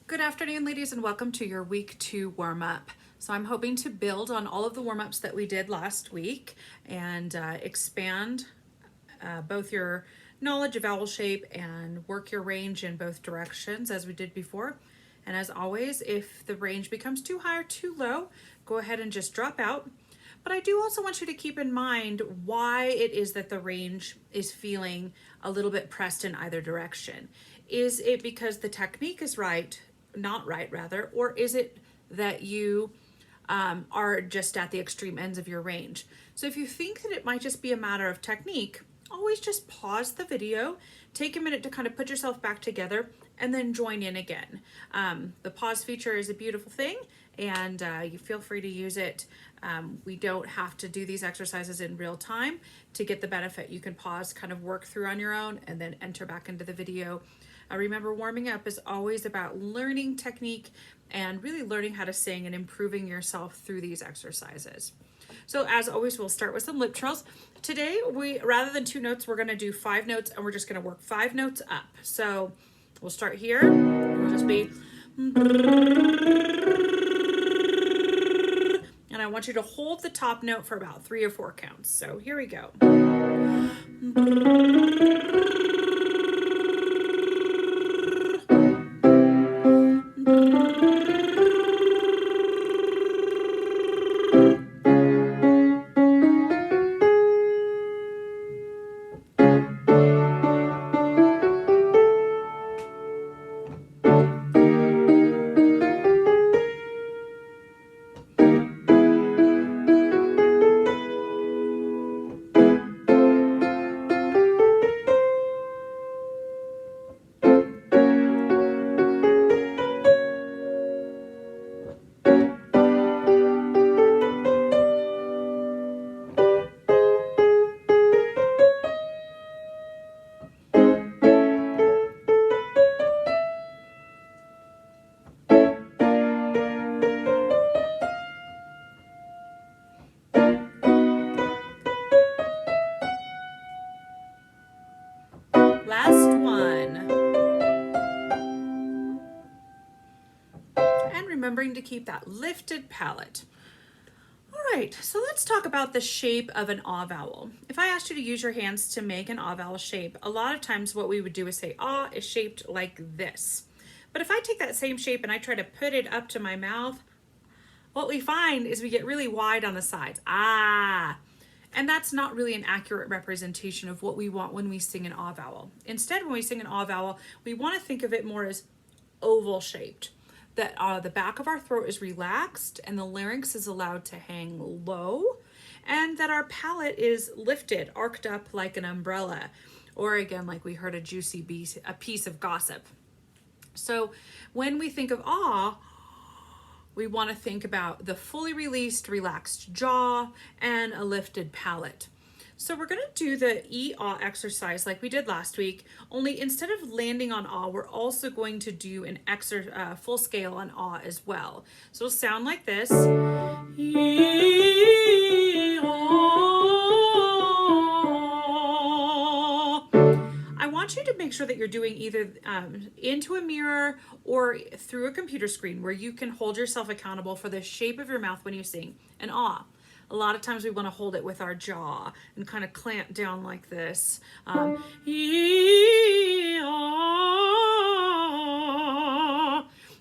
Good afternoon, ladies, and welcome to your week 2 warm up. So I'm hoping to build on all of the warm ups that we did last week and expand both your knowledge of vowel shape and work your range in both directions as we did before. And as always, if the range becomes too high or too low, go ahead and just drop out. But I do also want you to keep in mind why it is that the range is feeling a little bit pressed in either direction. Is it because the technique is right, not right rather, or is it that you are just at the extreme ends of your range? So if you think that it might just be a matter of technique, always just pause the video, take a minute to kind of put yourself back together, and then join in again. The pause feature is a beautiful thing, and you feel free to use it. We don't have to do these exercises in real time to get the benefit. You can pause, kind of work through on your own, and then enter back into the video. Remember, warming up is always about learning technique and really learning how to sing and improving yourself through these exercises. So as always, we'll start with some lip trills. Today, rather than 2 notes, we're going to do 5 notes, and we're just going to work 5 notes up. So we'll start here. It'll just be, and I want you to hold the top note for about 3 or 4 counts. So here we go. Last one. And remembering to keep that lifted palate. All right, so let's talk about the shape of an ah vowel. If I asked you to use your hands to make an ah vowel shape, a lot of times what we would do is say ah is shaped like this. But if I take that same shape and I try to put it up to my mouth, what we find is we get really wide on the sides. Ah. And that's not really an accurate representation of what we want when we sing an ah vowel. Instead, when we sing an ah vowel, we want to think of it more as oval shaped. That the back of our throat is relaxed and the larynx is allowed to hang low, and that our palate is lifted, arched up like an umbrella, or again, like we heard a piece of gossip. So when we think of ah, we want to think about the fully released, relaxed jaw and a lifted palate. So we're going to do the E-ah exercise like we did last week, only instead of landing on ah, we're also going to do an full scale on ah as well. So it'll sound like this. I want you to make sure that you're doing either into a mirror or through a computer screen where you can hold yourself accountable for the shape of your mouth when you sing an ah. A lot of times we want to hold it with our jaw and kind of clamp down like this.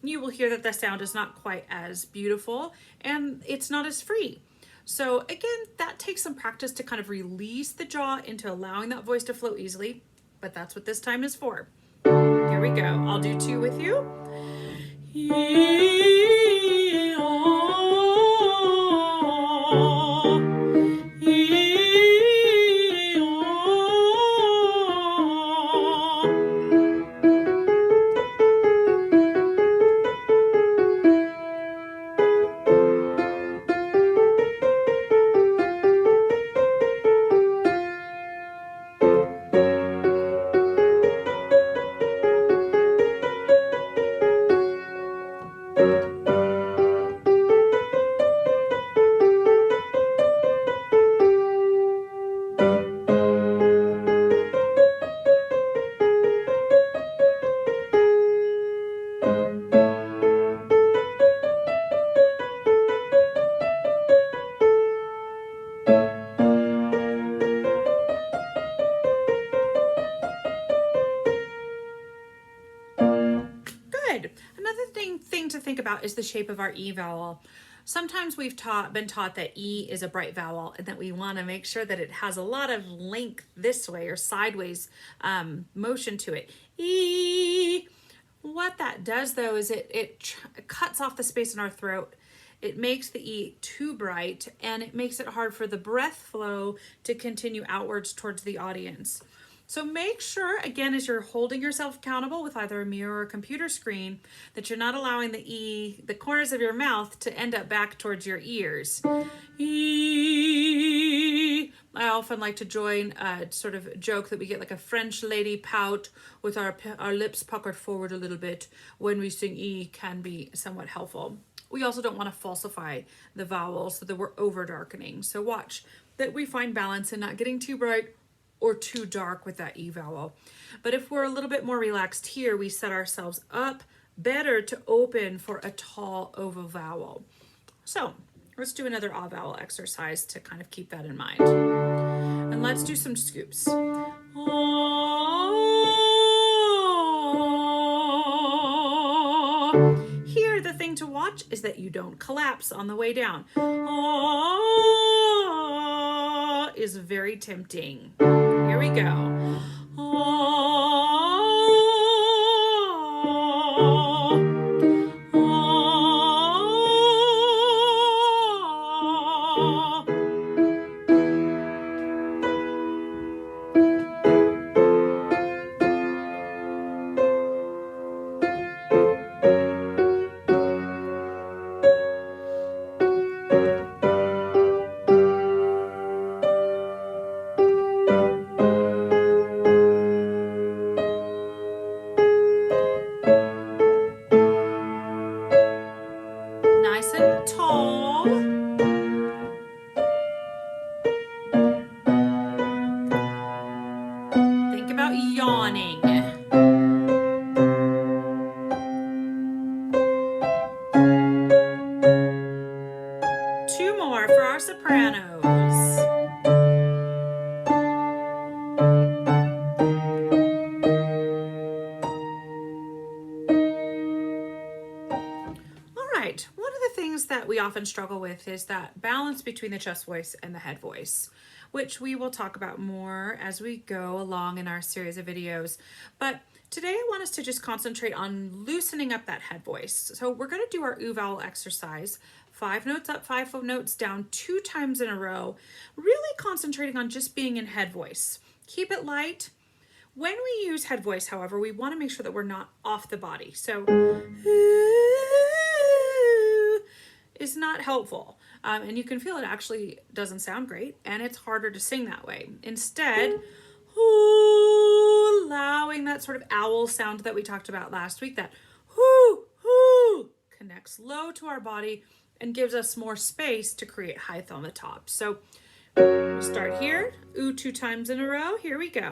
You will hear that the sound is not quite as beautiful and it's not as free. So again, that takes some practice to kind of release the jaw into allowing that voice to flow easily, but that's what this time is for. Here we go. I'll do 2 with you. Good. Another thing to think about is the shape of our E vowel. Sometimes we've been taught that E is a bright vowel and that we want to make sure that it has a lot of length this way or sideways motion to it. E. What that does though is it cuts off the space in our throat. It makes the E too bright and it makes it hard for the breath flow to continue outwards towards the audience. So make sure, again, as you're holding yourself accountable with either a mirror or a computer screen, that you're not allowing the corners of your mouth to end up back towards your ears. E. I often like to join a sort of joke that we get like a French lady pout with our lips puckered forward a little bit when we sing E can be somewhat helpful. We also don't want to falsify the vowels so that we're over darkening. So watch that we find balance in not getting too bright or too dark with that E vowel. But if we're a little bit more relaxed here, we set ourselves up better to open for a tall oval vowel. So let's do another ah vowel exercise to kind of keep that in mind. And let's do some scoops. Here, the thing to watch is that you don't collapse on the way down. Is very tempting. Here we go. Nice and tall. Think about yawning. Two more for our sopranos. One of the things that we often struggle with is that balance between the chest voice and the head voice, which we will talk about more as we go along in our series of videos. But today I want us to just concentrate on loosening up that head voice. So we're going to do our oo vowel exercise, 5 notes up, 5 notes down, 2 times in a row, really concentrating on just being in head voice. Keep it light. When we use head voice, however, we want to make sure that we're not off the body. So is not helpful. And you can feel it actually doesn't sound great and it's harder to sing that way. Instead, allowing that sort of owl sound that we talked about last week, that hoo connects low to our body and gives us more space to create height on the top. So we'll start here, oo 2 times in a row. Here we go.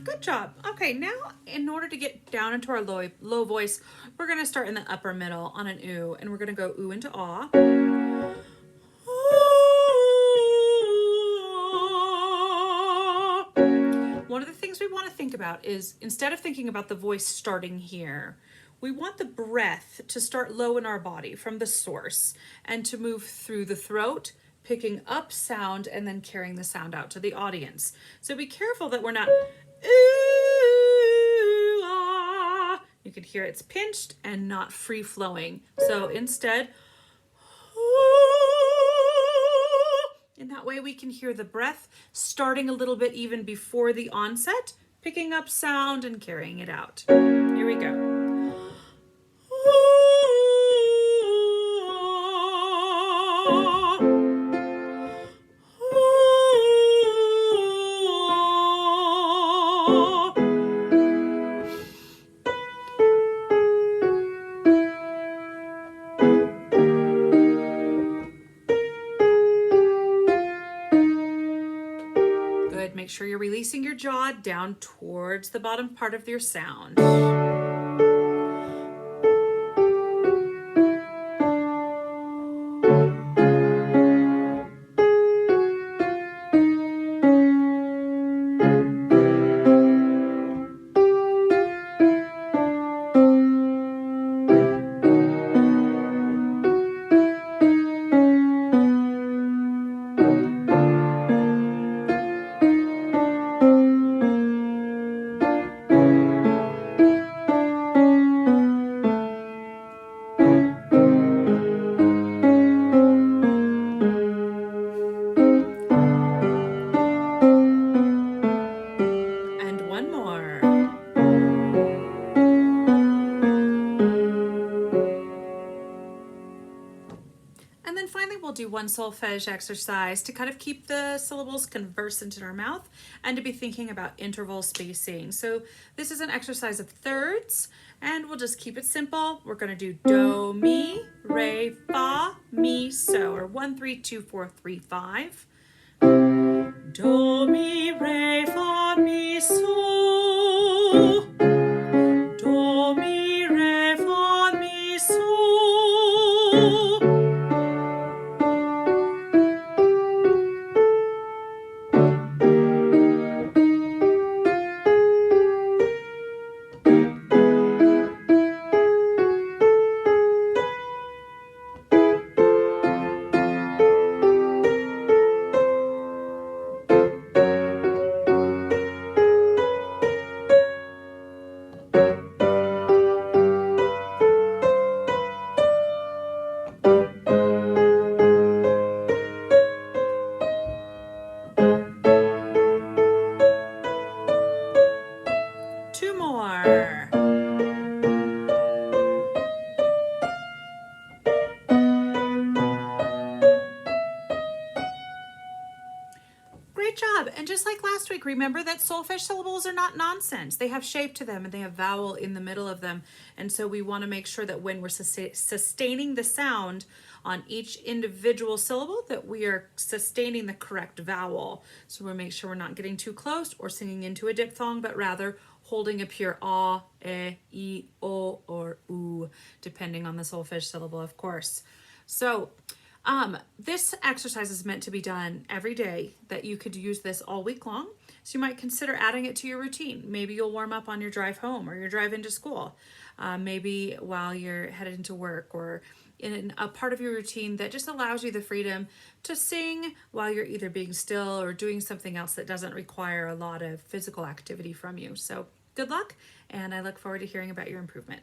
Good job. Okay, now in order to get down into our low voice, we're going to start in the upper middle on an oo, and we're going to go oo into ah. One of the things we want to think about is, instead of thinking about the voice starting here, we want the breath to start low in our body from the source and to move through the throat, picking up sound and then carrying the sound out to the audience. So be careful that we're not ooh, ah. You can hear it's pinched and not free flowing. So instead, in that way we can hear the breath starting a little bit even before the onset, picking up sound and carrying it out. Here we go. Good. Make sure you're releasing your jaw down towards the bottom part of your sound. One more. And then finally, we'll do one solfege exercise to kind of keep the syllables conversant in our mouth and to be thinking about interval spacing. So this is an exercise of thirds, and we'll just keep it simple. We're going to do do, mi, re, fa, mi, so, or 1, 3, 2, 4, 3, 5. Do, mi, re, fa, mi, so. Do, mi, re, fa, mi, so. Two more. Great job. And just like last week, remember that solfege syllables are not nonsense. They have shape to them and they have vowel in the middle of them. And so we want to make sure that when we're sustaining the sound on each individual syllable, that we are sustaining the correct vowel. So we'll make sure we're not getting too close or singing into a diphthong, but rather holding a pure ah, I, o, or u, depending on the solfege syllable, of course. So this exercise is meant to be done every day, that you could use this all week long. So you might consider adding it to your routine. Maybe you'll warm up on your drive home or your drive into school. Maybe while you're headed into work, or in a part of your routine that just allows you the freedom to sing while you're either being still or doing something else that doesn't require a lot of physical activity from you. So good luck, and I look forward to hearing about your improvement.